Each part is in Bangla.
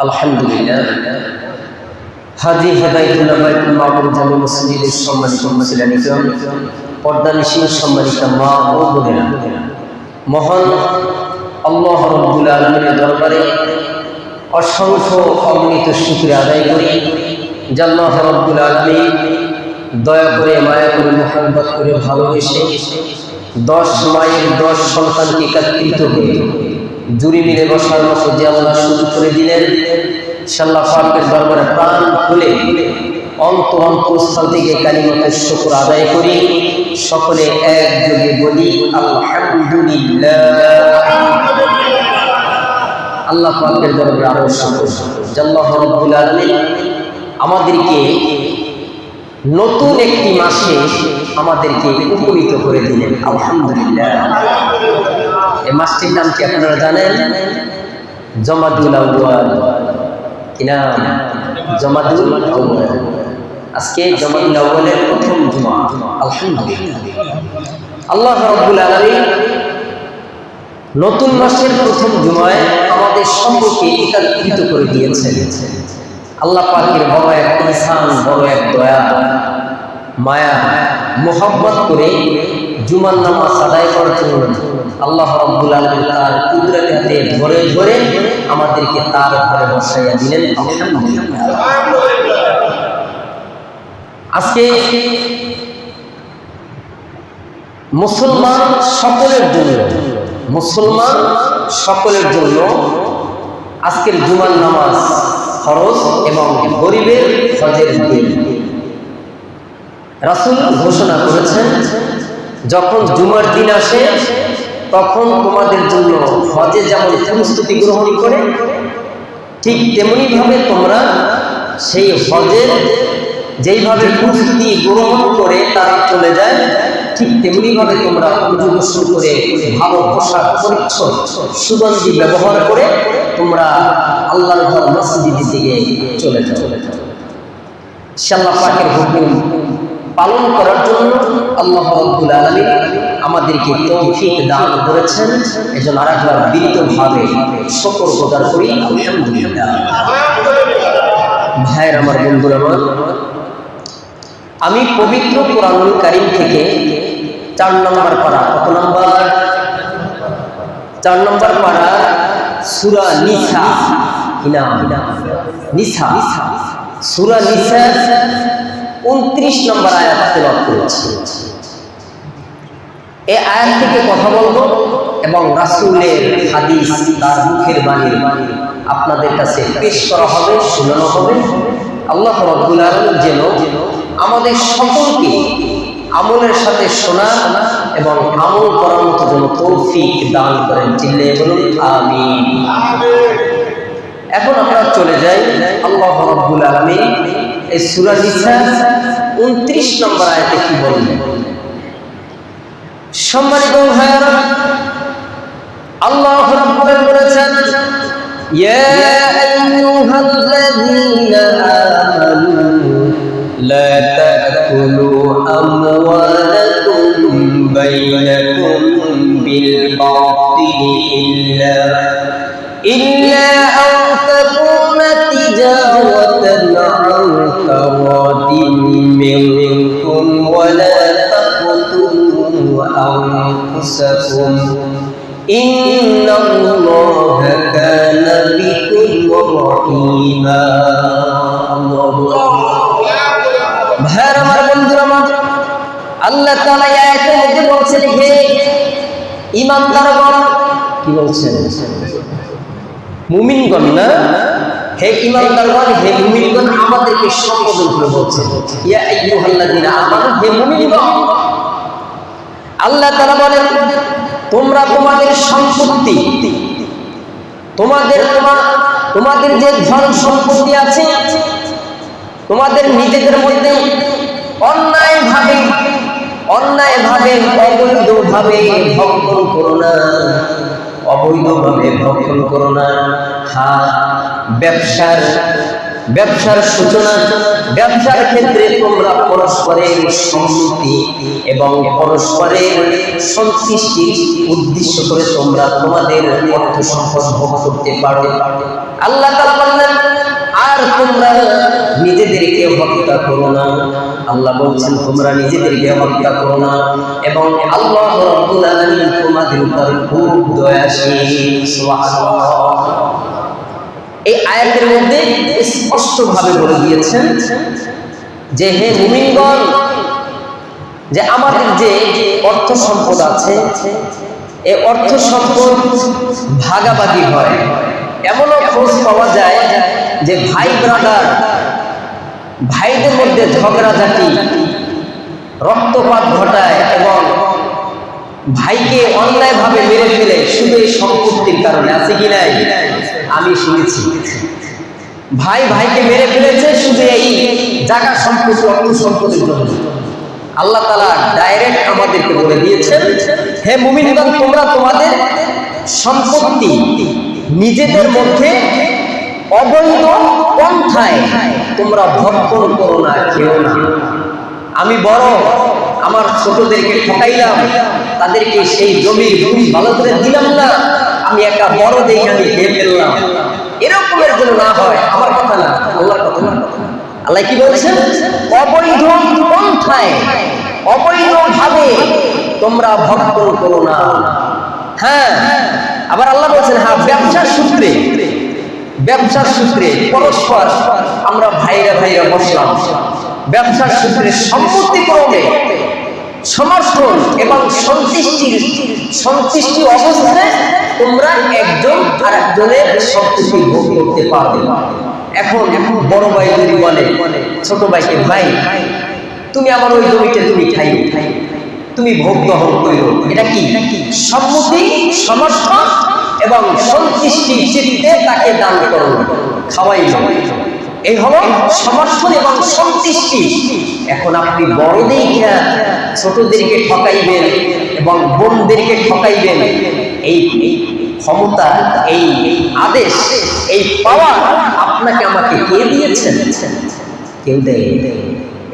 আলহামদুলিল্লাহ হাজি হেদায়েতুল্লাহ বাইতুল মামুর জামে মসজিদের সম্মানিত মুসলিম পর্দানিশীন সম্মানিত মা ও বোনেরা, মহান আল্লাহ রাব্বুল আলামিনের দরবারে অসংখ্য অগণিত শুকরিয়া আদায় করি যে আল্লাহ রাব্বুল আলামিন দয়া করে, মায়া করে, মুহাব্বত করে, ভালোবেসে 10 মায়ের 10 সন্তানকে একত্রিত হয়ে জুড়ি মিলে বসার মতো যে আল্লাহ সুযোগ করে দিলেন, আল্লাহ পাকের দরবারে প্রাণ খুলে অন্তঃস্থল থেকে কালিমাতুর শুকর আদায় করি। সকলে একযোগে বলি আলহামদুলিল্লাহ। আল্লাহ পাকের দরবারে আরো শুকর যে আল্লাহ রাব্বুল আলামিন আমাদেরকে নতুন একটি মাসে আমাদেরকে উপনীত করে দিলেন। আলহামদুলিল্লাহ। এই মাসটির নাম কি আপনারা জানেন? জমাদুল আউয়াল। কি নাম? জমাদুল আউয়াল। আজকে জমাদুল আউয়ালের প্রথম জুমা। আলহামদুলিল্লাহ। আল্লাহ রাব্বুল আলামিন নতুন মাসের প্রথম জুমায় আমাদের সম্পর্কে একত্রিত করে দিয়েছেন। আল্লাহ পাকের বড় এক ইহসান, বড় এক দয়া, মায়া, মোহাব্বত করে জুমার নামাজ আদায় করার জন্য আল্লাহ রাব্বুল আলামিন তার কুদরতের হাতে ধরে ধরে আমাদেরকে তার ঘরে বসাইয়া দিলেন। আলহামদুলিল্লাহ। আজকে মুসলমান সকলের জন্য আজকের জুমার নামাজ ফরজ এবং গরিবের হজের দিন। রাসূল ঘোষণা করেছেন, যখন জুমার দিন আসে তখন তোমাদের জন্য হজে যেমন প্রস্তুতি গ্রহণ করে, ঠিক তেমনি ভাবে তোমরা সেই হজের যেইভাবে প্রস্তুতি গ্রহণ করে তারা চলে যায়, ঠিক তেমনি ভাবে তোমরা উযু গোসল করে ভালো পোশাক পরিচ্ছদ সুগন্ধি ব্যবহার করে তোমরা আল্লাহর ঘর মসজিদের দিকে চলে যাও। আল্লাহ পাকের হুকুম পালন করার জন্য আল্লাহ রাব্বুল আলামিন আমাদেরকে তৌফিক দান করেছেন। এজন্য আরেকবার বিনীতভাবে শুকর গুজার করি। আলহামদুলিল্লাহ। ভাইয়ের আমার, বন্ধুরা আমার, আমি পবিত্র কোরআনুল কারীম থেকে 4 নম্বর পারা, কত নম্বর? 4 নম্বর পারা সূরা নিসা। কি নাম? নিসা। সূরা নিসা 29 নম্বর আয়াত তেলাওয়াত করেছি। এই আয়াত থেকে কথা বলবো এবং রাসূলের হাদিস, তার মুখের বাণী আপনাদের কাছে পেশ করা হবে, শোনানো হবে। আল্লাহ রাব্বুল আলামিন যেন আমাদের সকলকে আমলের সাথে শোনা এবং আমল করার মতো যেন তৌফিক দান করেন। চিল্লিয়ে বলুন আমিন। এখন আমরা চলে যাই আল্লাহ রাব্বুল আলামিন এই সূরা নিসা 29 নম্বর আয়াতে কি বললেন। সম্মানিত ভাইরা, আল্লাহ রাব্বুল আলামিন বলেছেন, ইয়া আইয়ুহাল্লাযীনা আমানু লা তাকুলু আমওয়ালাকুম বাইনাকুম বিল বাতিল ইল্লা আন তাকুনা তিজারাতান আন তারাদিন মিনকুম ওয়া লা তাকতুলু আনফুসাকুম ইন্নাল্লাহা কানা বিকুম রাহিমা। আল্লাহু আকবার। ভাইরা আমার, বন্ধুরা আমার, আল্লাহ তাআলা এই আয়াতের মধ্যে বলছেন, হে ঈমানদারগণ, কি বলছেন? মুমিনগণ না, হে ঈমানদারগণ, হে মুমিনগণ, আমাদেরকে সম্বোধন করে বলছেন, ইয়া আইয়ুহাল্লাযীনা আমানু, হে মুমিনগণ। আল্লাহ তাআলা বলেন, তোমরা তোমাদের সম্পত্তি, তোমাদের যে ধন সম্পত্তি আছে, তোমাদের নিজেদের মধ্যে অন্যায়ভাবে অবৈধভাবে ভক্ষণ করো না, অবৈধভাবে ভক্ষণ করো না। হ্যাঁ, ব্যবসার সূচনা, ব্যবসার ক্ষেত্রে তোমরা পরস্পরের সম্মতি এবং পরস্পরের সন্তুষ্টির উদ্দেশ্য করে তোমরা তোমাদের অর্থ সম্পদ ভোগ করতে পারো। আল্লাহ তাআলা বলেন, হত্যা করো না। আল্লাহ বলছেন তোমরা নিজেদেরকে হত্যা করো না, এবং আল্লাহ রাব্বুল আলামিন তোমাদের উপর খুব দয়াশীল। সুবহানাল্লাহ। এই আয়াতের মধ্যে স্পষ্টভাবে বলে দিয়েছেন যে হে মুমিনগণ, যে আমাদের যে অর্থ সম্পদ আছে, এই অর্থ সম্পদ ভাগাভাগি হয়। এমনও খোঁজ পাওয়া যায় যে ভাই ব্রাদার, ভাইদের মধ্যে ঝগড়াঝাটি, রক্তপাত ঘটায় এবং ভাইকে অন্যায়ভাবে মেরে ফেলে শুধু এই সম্পত্তির কারণে। আছে কি নাই? আমি শুনেছি ভাই ভাইকে মেরে ফেলেছে শুধু এই জায়গা সম্পত্তি, অর্থ সম্পত্তির জন্য। আল্লাহ তাআলা ডাইরেক্ট আমাদেরকে বলে দিয়েছেন, হে মুমিনগণ, তোমরা তোমাদের সম্পত্তি নিজেদের মধ্যে অবৈধ পন্থায় তোমরা ভক্ষণ করো না, খেও না। আমি বড়, আমার ছোটদেরকে ঠকাইলাম, তাদেরকে সেই জমির ভূমি ভালো করে দিলাম না, আমি একটা বড় দেখে আমি খেয়ে ফেললাম, এরকমের জন্য না হয়। আমার কথা না, আল্লাহর কথা না। আল্লাহ কি বলছেন? অবৈধ পন্থায়, অবৈধভাবে তোমরা ভক্ষণ করো না। হ্যাঁ, আবার আল্লাহ বলছেন হ্যাঁ, ব্যবসার সূত্রে, ব্যবসার সূত্রে পরস্পর আমরা ভাইরা ভাইরা বসলাম, ব্যবসার সূত্রে সম্পত্তিক্রমে সমর্থন এবং সন্তুষ্টি অবস্থায় তোমরা একজন আর একজনের সম্পত্তি ভোগ করতে পারবে। এখন বড় ভাই যদি বলে ছোট ভাইকে, ভাই তুমি আমার ওই জমিতে তুমি খাই, তুমি ভোগ গ্রহণ করো, এটা কি সম্মতি, সমর্থন এবং সন্তুষ্টি চিত্তে তাকে দান করো, খাওয়াই যাবে। এই হলো সমর্থন এবং সন্তুষ্টি। এখন আপনি বড়দেরকে ছোটদেরকে ঠকাইবেন এবং বোনদেরকে ঠকাইবেন, এই ক্ষমতা, এই আদেশ, এই পাওয়ার আপনাকে আমাকে কে দিয়েছেন? কেউ দেয়।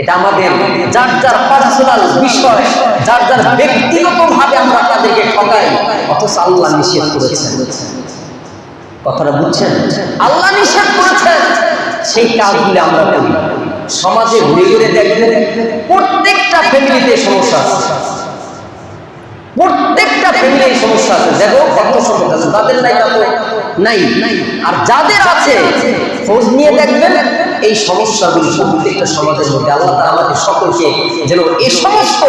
এটা আমাদের যার যার পার্সোনাল বিষয়, যার যার ব্যক্তিগতভাবে আমরা তাদেরকে ঠকাই, অথচ আল্লাহ নিষেধ করেছেন। কথাটা বুঝছেন? আল্লাহ নিষেধ করেছেন, সেই কাজগুলো আমরা করি। সমাজে ঘুরে ঘুরে দেখবেন প্রত্যেকটা ফ্যামিলিতে সমস্যা আছে, প্রত্যেকটা ফ্যামিলির সমস্যা আছে। দেখো অর্থ সম্পদ আছে, তাদের নাই তা তো নাই, আর যাদের আছে খোঁজ নিয়ে দেখবেন এই সমস্যাগুলি প্রত্যেকটা সমাজের মধ্যে। আল্লাহ তাআলা আমাদের সকলকে যেন এই সমস্ত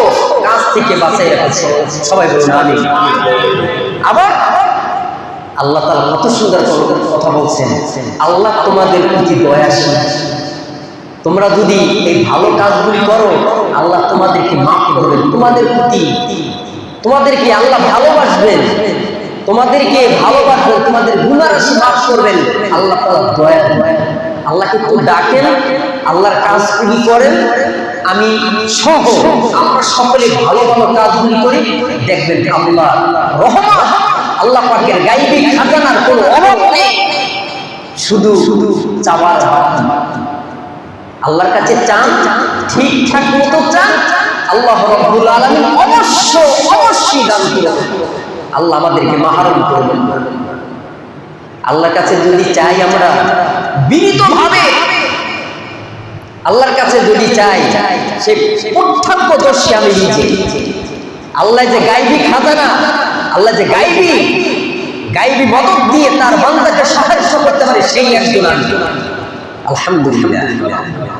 কাজ থেকে বাঁচাই রাখছে। সবাই বলুন আমিন। আবার আল্লাহ তাআলা কত সুন্দর কথা বলছেন, আল্লাহ তোমাদের প্রতি দয়াশীল। তোমরা যদি এই ভালো কাজগুলি করো, আল্লাহ তোমাদেরকে মাফ করবেন, তোমাদের প্রতি তোমাদেরকে আল্লাহ ভালোবাসবেন, তোমাদেরকে ভালোবাসবেন, তোমাদের গুনাহ রাশি মাফ করবেন। আল্লাহ তাআলা দয়া করেন। আল্লাহকে তো ডাকেন, আল্লাহর কাজগুলি করেন, আমি সহ আমরা সকলে ভালো ভালো কাজগুলি করি, দেখবেন আল্লাহ রহমত, আল্লাহ পাকের গায়বী খাজানার কোনো অভাব নেই। শুধু চাওয়ার, আল্লাহর কাছে চান, ঠিকঠাক মতো চান, আল্লাহ রাব্বুল আলামিন অবশ্যই দান করবেন। আল্লাহ আমাদেরকে মাহরুম করবেন। আল্লাহর কাছে যদি চাই আমরা বিনীতভাবে, আল্লাহর কাছে যদি চাই, সে প্রত্যক্ষদর্শী আমি নিজে। আল্লাহ যে গায়বী খাজানা, আল্লাহ যে গায়বী মদত দিয়ে তার বান্দাকে সাহায্য করতে পারে, সেই একজন আমি। আলহামদুলিল্লাহ,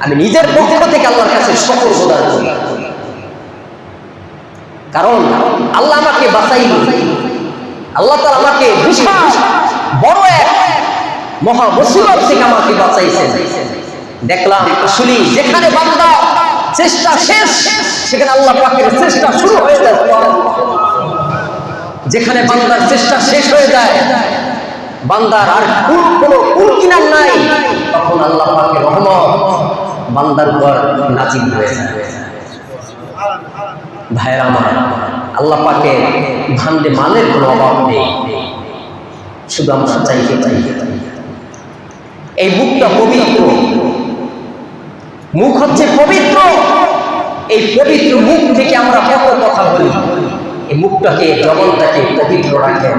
আমি নিজের পক্ষ থেকে আল্লাহর কাছে শুকর গুজার করি, কারণ আল্লাহ আমাকে বাঁচাইল। আল্লাহ তাআলা আমাকে বিশাল বড় এক মহা মুসিবত থেকে আমাকে বাঁচাইছেন। দেখলাম আসলে যেখানে বান্দা চেষ্টা শেষ, সেখানে আল্লাহ পাকের চেষ্টা শুরু হয়ে যায়। যেখানে বান্দার চেষ্টা শেষ হয়ে যায়, বান্দার আর কোনো কিনার নাই, তখন আল্লাহ পাকের রহমত বান্দার উপর নাজিল হয়ে যায়। ভাইরা আমার, আল্লাহ পাকের ভান্ডে মালের কোনো অভাব নেই, শুধু আমরা চাইতে। এই মুখটা পবিত্র, মুখ হচ্ছে পবিত্র। এই পবিত্র মুখ থেকে আমরা কত কথা বলি। এই মুখটাকে, জবানটাকে পবিত্র রাখেন।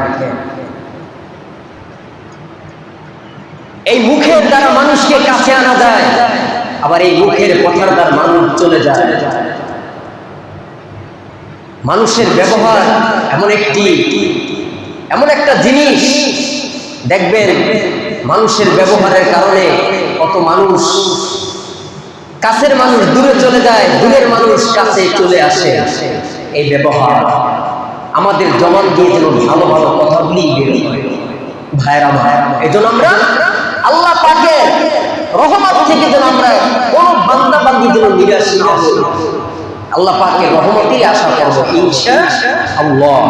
এই মুখের দ্বারা মানুষকে কাছে আনা যায়, আবার এই মুখের কথার দ্বারা মানুষ চলে যায়। মানুষের ব্যবহার এমন একটা জিনিস, দেখবেন মানুষের ব্যবহারের কারণে কত মানুষ, কাছের মানুষ দূরে চলে যায়, দূরের মানুষ কাছে চলে আসে। এই ব্যবহার আমাদের জবান দিয়ে যেন ভালো ভালো কথাগুলি বের হয়। ভাইরা আমার, এজন্য আমরা আল্লাহ পাকের রহমত থেকে যেন আমরা কোন বান্দা বান্দি যেন নিরাশ না হই, আল্লাহ পাকের রহমতেই আশা করব ইনশাআল্লাহ।